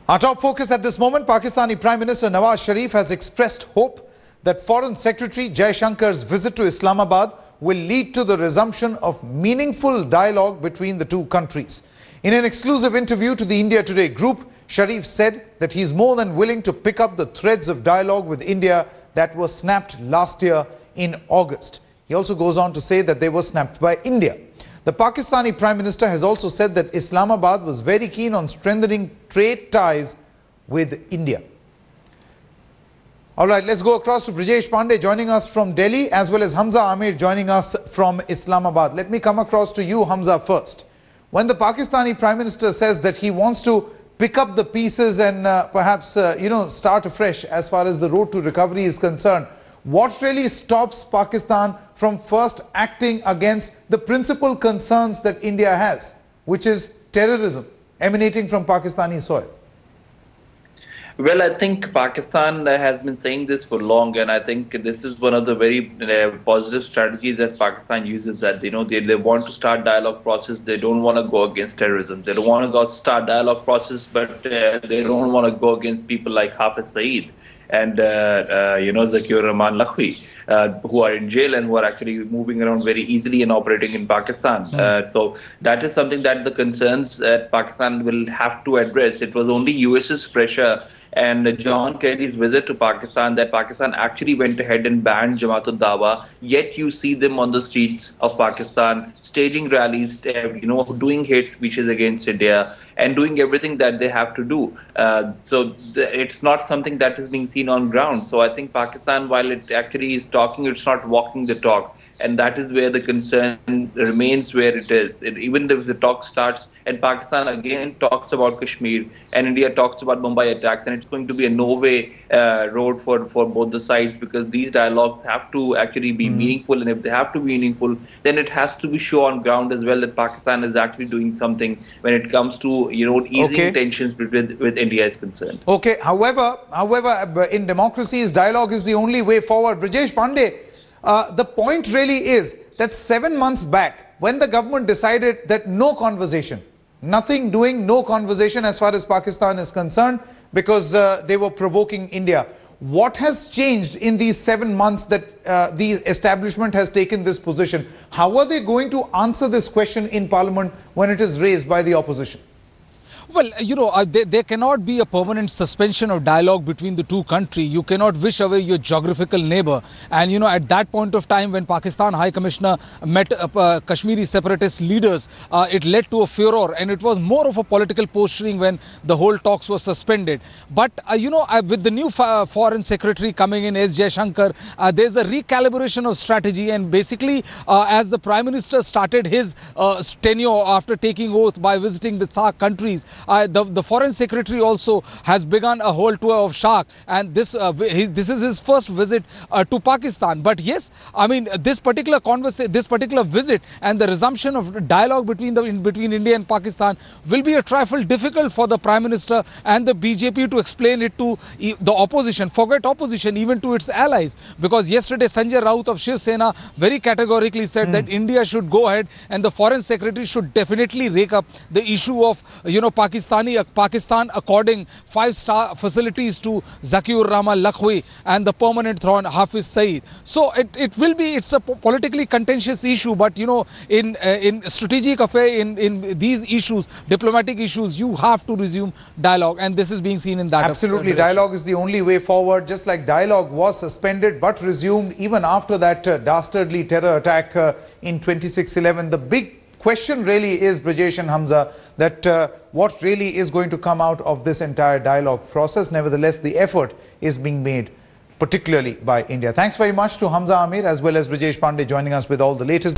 Our top focus at this moment, Pakistani Prime Minister Nawaz Sharif has expressed hope that Foreign Secretary Jaishankar's visit to Islamabad will lead to the resumption of meaningful dialogue between the two countries. In an exclusive interview to the India Today group, Sharif said that he is more than willing to pick up the threads of dialogue with India that were snapped last year in August. He also goes on to say that they were snapped by India. The Pakistani Prime Minister has also said that Islamabad was very keen on strengthening trade ties with India. All right, let's go across to Brijesh Pandey joining us from Delhi, as well as Hamza Amir joining us from Islamabad. Let me come across to you, Hamza, first. When the Pakistani Prime Minister says that he wants to pick up the pieces and perhaps, start afresh as far as the road to recovery is concerned, what really stops Pakistan from first acting against the principal concerns that India has, which is terrorism emanating from Pakistani soil? Well, I think Pakistan has been saying this for long, and I think this is one of the very positive strategies that Pakistan uses, that they want to start dialogue process. They don't want to go against terrorism. They don't want to start dialogue process, but they don't want to go against people like Hafiz Saeed and Zakiur Rahman Lakhvi, who are in jail and who are actually moving around very easily and operating in Pakistan. So that is something that the concerns that Pakistan will have to address. It was only US's pressure and John Kerry's visit to Pakistan that Pakistan actually went ahead and banned Jamaat-ul-Dawa. Yet you see them on the streets of Pakistan, staging rallies, doing hate speeches against India and doing everything that they have to do. So it's not something that is being seen on ground. So I think Pakistan, while it actually is talking, it's not walking the talk. And that is where the concern remains where it is. Even if the talk starts and Pakistan again talks about Kashmir and India talks about Mumbai attacks, and it's going to be a no-way road for both the sides, because these dialogues have to actually be meaningful. And if they have to be meaningful, then it has to be shown on ground as well that Pakistan is actually doing something when it comes to, easing tensions with India is concerned. Okay. However, in democracies, dialogue is the only way forward. Brijesh Pandey, the point really is that 7 months back, when the government decided that no conversation, nothing doing, no conversation as far as Pakistan is concerned, because they were provoking India. What has changed in these 7 months that the establishment has taken this position? How are they going to answer this question in Parliament when it is raised by the opposition? Well, there cannot be a permanent suspension of dialogue between the two countries. You cannot wish away your geographical neighbor. And, at that point of time when Pakistan High Commissioner met Kashmiri separatist leaders, it led to a furor, and it was more of a political posturing when the whole talks were suspended. But, with the new Foreign Secretary coming in, S. Jaishankar, there's a recalibration of strategy. And basically, as the Prime Minister started his tenure after taking oath by visiting the SAARC countries, the Foreign Secretary also has begun a whole tour of SAARC, and this is his first visit to Pakistan. But yes, this particular visit and the resumption of dialogue between India and Pakistan will be a trifle difficult for the Prime Minister and the BJP to explain it to the opposition. Forget opposition, even to its allies, because yesterday Sanjay Raut of Shiv Sena very categorically said that India should go ahead and the Foreign Secretary should definitely rake up the issue of Pakistan according 5-star facilities to Zakiur Rahman Lakhvi and the permanent throne Hafiz Saeed. So it's a politically contentious issue, but in strategic affair, in these issues, diplomatic issues, you have to resume dialogue, and this is being seen in that. Absolutely, dialogue is the only way forward. Just like dialogue was suspended but resumed even after that dastardly terror attack in 26/11. The big question really is, Brijesh and Hamza, that what really is going to come out of this entire dialogue process. Nevertheless, the effort is being made, particularly by India. Thanks very much to Hamza Amir as well as Brijesh Pandey joining us with all the latest.